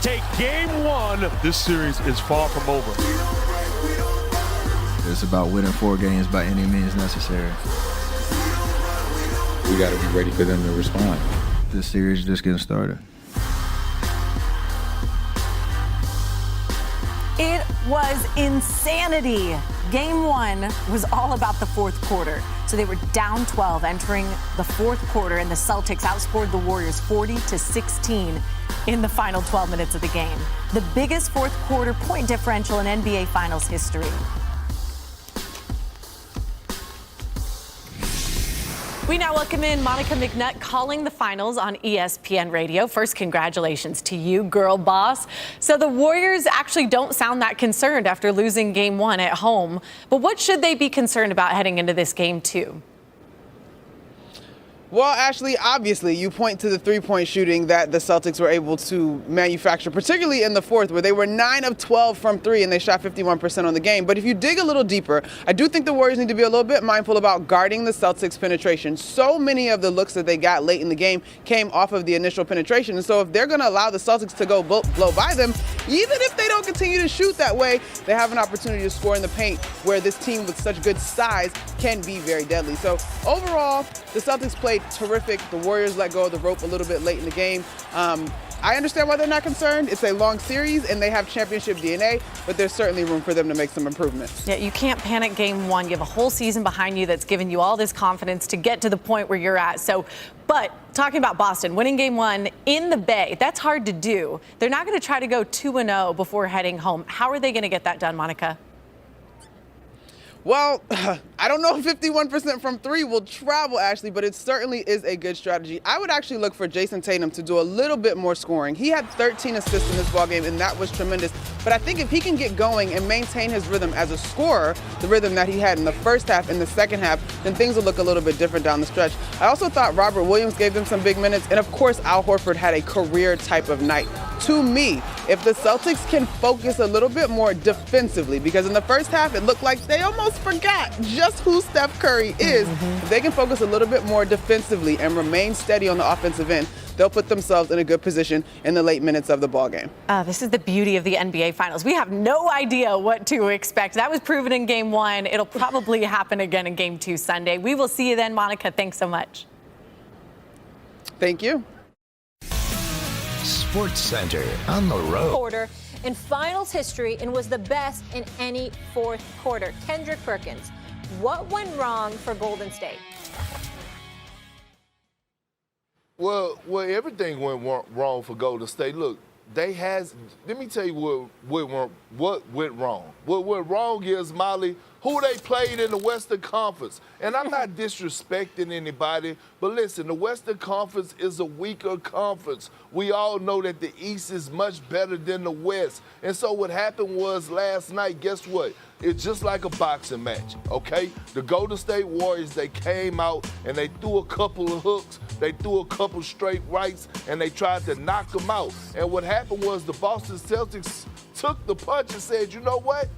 take game one. This series is far from over. It's about winning 4 games by any means necessary. We got to be ready for them to respond. This series is just getting started. It was insanity. Game one was all about the fourth quarter. So they were down 12 entering the fourth quarter, and the Celtics outscored the Warriors 40-16 in the final 12 minutes of the game. The biggest fourth quarter point differential in NBA Finals history. We now welcome in Monica McNutt calling the finals on ESPN Radio. First, congratulations to you, girl boss. So the Warriors actually don't sound that concerned after losing game one at home. But what should they be concerned about heading into this game two? Well, Ashley, obviously, you point to the three-point shooting that the Celtics were able to manufacture, particularly in the fourth, where they were 9 of 12 from three and they shot 51% on the game. But if you dig a little deeper, I do think the Warriors need to be a little bit mindful about guarding the Celtics' penetration. So many of the looks that they got late in the game came off of the initial penetration. And so if they're going to allow the Celtics to go blow by them, even if they don't continue to shoot that way, they have an opportunity to score in the paint, where this team with such good size can be very deadly. So overall, the Celtics played terrific. The Warriors let go of the rope a little bit late in the game. I understand why they're not concerned. It's a long series and they have championship DNA, but there's certainly room for them to make some improvements. Yeah, you can't panic game one. You have a whole season behind you that's given you all this confidence to get to the point where you're at. But talking about Boston, winning game one in the Bay, that's hard to do. They're not going to try to go 2-0 before heading home. How are they going to get that done, Monica? Well, I don't know if 51% from three will travel, Ashley, but it certainly is a good strategy. I would actually look for Jason Tatum to do a little bit more scoring. He had 13 assists in this ballgame, and that was tremendous. But I think if he can get going and maintain his rhythm as a scorer, the rhythm that he had in the first half and the second half, then things will look a little bit different down the stretch. I also thought Robert Williams gave them some big minutes, and of course, Al Horford had a career type of night. To me, if the Celtics can focus a little bit more defensively, because in the first half, it looked like they almost forgot just who Steph Curry is. If they can focus a little bit more defensively and remain steady on the offensive end, they'll put themselves in a good position in the late minutes of the ballgame. This is the beauty of the NBA Finals. We have no idea what to expect. That was proven in game one. It'll probably happen again in game two Sunday. We will see you then, Monica. Thanks so much. Thank you. Sports Center on the road. Quarter in finals history and was the best in any fourth quarter. Kendrick Perkins, what went wrong for Golden State? Well, everything went wrong for Golden State. Look, let me tell you what went wrong. What went wrong is, Molly, who they played in the Western Conference. And I'm not disrespecting anybody, but listen, the Western Conference is a weaker conference. We all know that the East is much better than the West. And so what happened was last night, guess what? It's just like a boxing match, okay? The Golden State Warriors, they came out and they threw a couple of hooks, they threw a couple straight rights, and they tried to knock them out. And what happened was the Boston Celtics took the punch and said, you know what?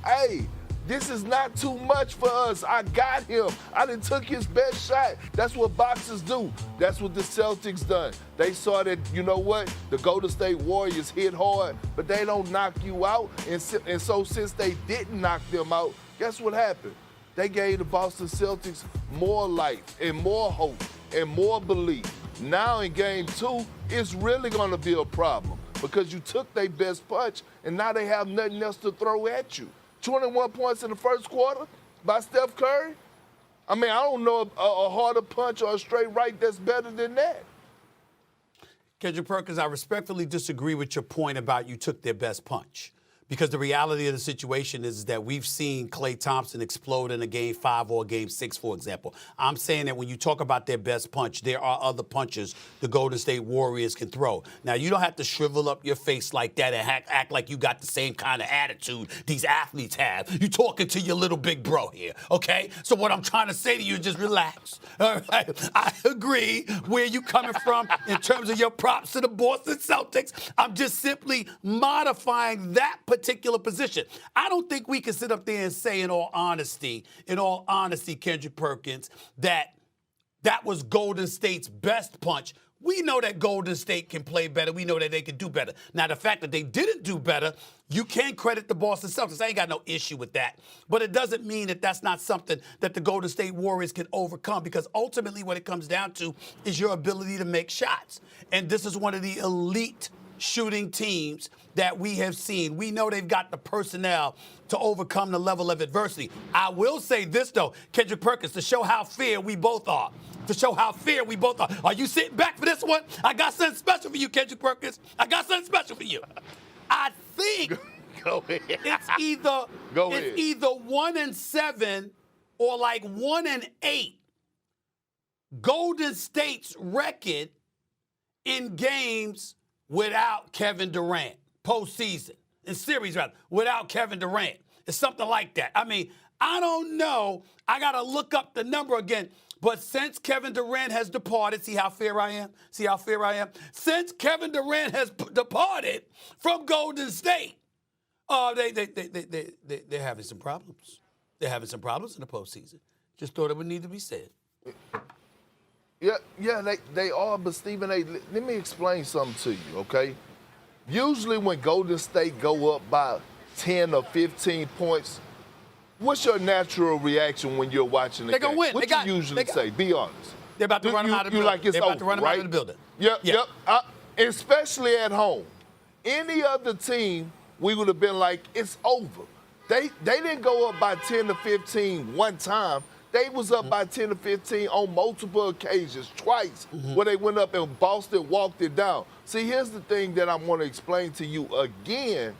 Hey, this is not too much for us. I got him. I done took his best shot. That's what boxers do. That's what the Celtics done. They saw that, you know what, the Golden State Warriors hit hard, but they don't knock you out. And so since they didn't knock them out, guess what happened? They gave the Boston Celtics more life and more hope and more belief. Now in game two, it's really going to be a problem because you took their best punch and now they have nothing else to throw at you. 21 points in the first quarter by Steph Curry. I mean, I don't know a harder punch or a straight right that's better than that. Kendrick Perkins, I respectfully disagree with your point about you took their best punch. Because the reality of the situation is that we've seen Klay Thompson explode in a Game 5 or a Game 6, for example. I'm saying that when you talk about their best punch, there are other punches the Golden State Warriors can throw. Now, you don't have to shrivel up your face like that and act like you got the same kind of attitude these athletes have. You talking to your little big bro here, okay? So what I'm trying to say to you is just relax, all right? I agree where you coming from in terms of your props to the Boston Celtics. I'm just simply modifying that particular position. I don't think we can sit up there and say in all honesty, Kendrick Perkins, that was Golden State's best punch We know that Golden State can play better. We know that they can do better. Now, the fact that they didn't do better, you can't credit the Boston Celtics. I ain't got no issue with that. But it doesn't mean that that's not something that the Golden State Warriors can overcome, because ultimately what it comes down to is your ability to make shots. And this is one of the elite shooting teams that we have seen. We know they've got the personnel to overcome the level of adversity. I will say this, though, Kendrick Perkins, to show how fair we both are. To show how fair we both are. Are you sitting back for this one? I got something special for you, Kendrick Perkins. I got something special for you. I think Go ahead. it's either Go ahead. it's either 1-7 or like 1-8. Golden State's record in games without Kevin Durant, postseason, in series rather, without Kevin Durant. It's something like that. I mean, I don't know. I got to look up the number again. But since Kevin Durant has departed, see how fair I am? See how fair I am? Since Kevin Durant has departed from Golden State, they're having some problems. They're having some problems in the postseason. Just thought it would need to be said. Yeah, they are, but Stephen A., let me explain something to you, okay? Usually when Golden State go up by 10 or 15 points, what's your natural reaction when you're watching the game? They're going to win. What you usually say? Be honest. They're about to run them out of the building. Like it's they're about over, to run them right? out of the building. Yep. Especially at home. Any other team, we would have been like, it's over. They didn't go up by 10 to 15 one time. They was up by 10 to 15 on multiple occasions, twice, where they went up and Boston walked it down. See, here's the thing that I want to explain to you again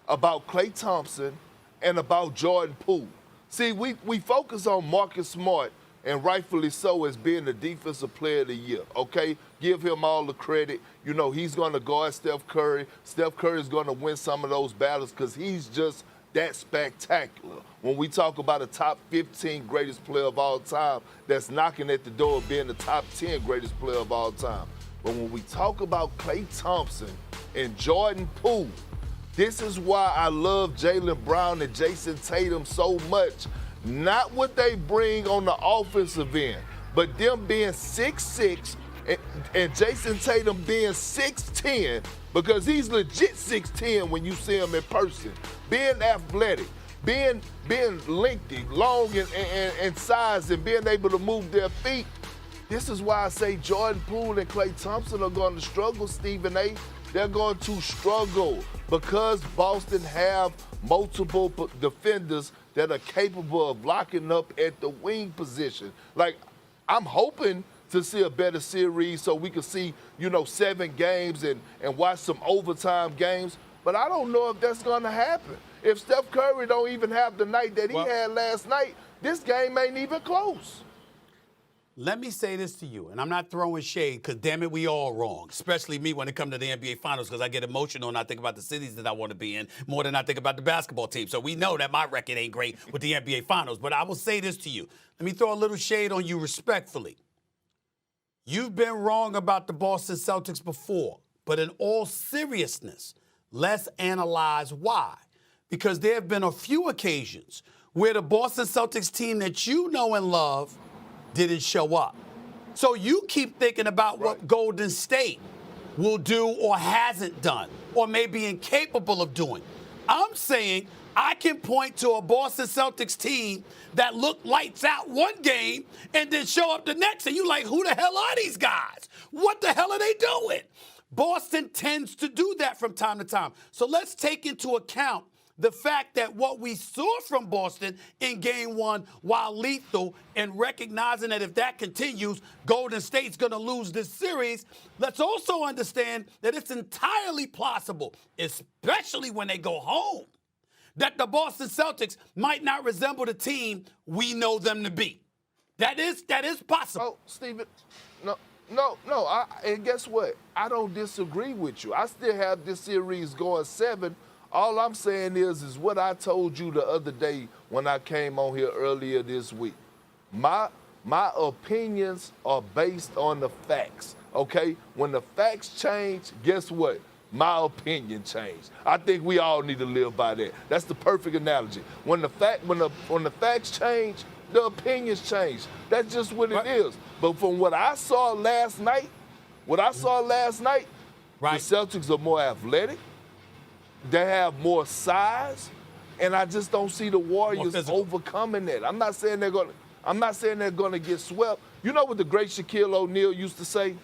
about Klay Thompson and about Jordan Poole. See, we focus on Marcus Smart, and rightfully so, as being the defensive player of the year, okay? Give him all the credit. You know, he's going to guard Steph Curry. Steph Curry is going to win some of those battles because he's just that spectacular. When we talk about a top 15 greatest player of all time, that's knocking at the door of being the top 10 greatest player of all time. But when we talk about Klay Thompson and Jordan Poole, this is why I love Jaylen Brown and Jason Tatum so much. Not what they bring on the offensive end, but them being 6'6", and Jason Tatum being 6'10", because he's legit 6'10" when you see him in person. Being athletic, being lengthy, long and size, and being able to move their feet. This is why I say Jordan Poole and Klay Thompson are going to struggle, Stephen A. They're going to struggle because Boston have multiple defenders that are capable of locking up at the wing position. Like, I'm hoping to see a better series so we can see, 7 games and watch some overtime games. But I don't know if that's going to happen. If Steph Curry don't even have the night that he had last night, this game ain't even close. Let me say this to you, and I'm not throwing shade because, damn it, we all wrong, especially me when it comes to the NBA Finals, because I get emotional and I think about the cities that I want to be in more than I think about the basketball team. So we know that my record ain't great with the NBA Finals. But I will say this to you. Let me throw a little shade on you respectfully. You've been wrong about the Boston Celtics before, but in all seriousness, let's analyze why. Because there have been a few occasions where the Boston Celtics team that you know and love didn't show up. So you keep thinking about what Golden State will do or hasn't done or may be incapable of doing. I'm saying I can point to a Boston Celtics team that looked lights out one game and then show up the next, and you like, who the hell are these guys? What the hell are they doing? Boston tends to do that from time to time. So let's take into account the fact that what we saw from Boston in Game 1, while lethal, and recognizing that if that continues, Golden State's going to lose this series, let's also understand that it's entirely possible, especially when they go home, that the Boston Celtics might not resemble the team we know them to be. That is possible. Oh, Stephen, no. And guess what? I don't disagree with you. I still have this series going 7. All I'm saying is what I told you the other day when I came on here earlier this week. My opinions are based on the facts, okay? When the facts change, guess what? My opinion changed. I think we all need to live by that. That's the perfect analogy. When the facts change, the opinions change. That's just what it is. But from what I saw last night, What I saw last night, Right. the Celtics are more athletic. They have more size, and I just don't see the Warriors overcoming that. I'm not saying they're gonna get swept. You know what the great Shaquille O'Neal used to say?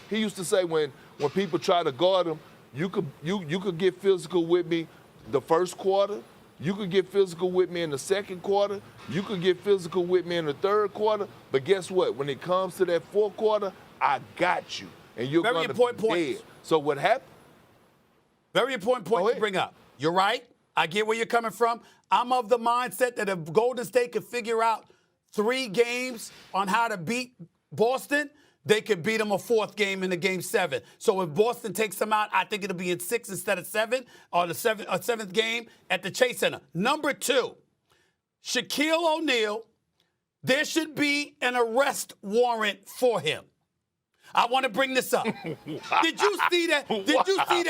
He used to say when people try to guard him, you could get physical with me the first quarter. You could get physical with me in the second quarter. You could get physical with me in the third quarter. But guess what? When it comes to that fourth quarter, I got you, and you're going to be dead. So what happened? Very important point to bring up. You're right. I get where you're coming from. I'm of the mindset that if Golden State could figure out 3 games on how to beat Boston, they could beat them a 4th game in the Game 7. So if Boston takes them out, I think it'll be in 6 instead of 7, or the 7th game at the Chase Center. Number 2, Shaquille O'Neal, there should be an arrest warrant for him. I want to bring this up. Did you see that? Did you see that?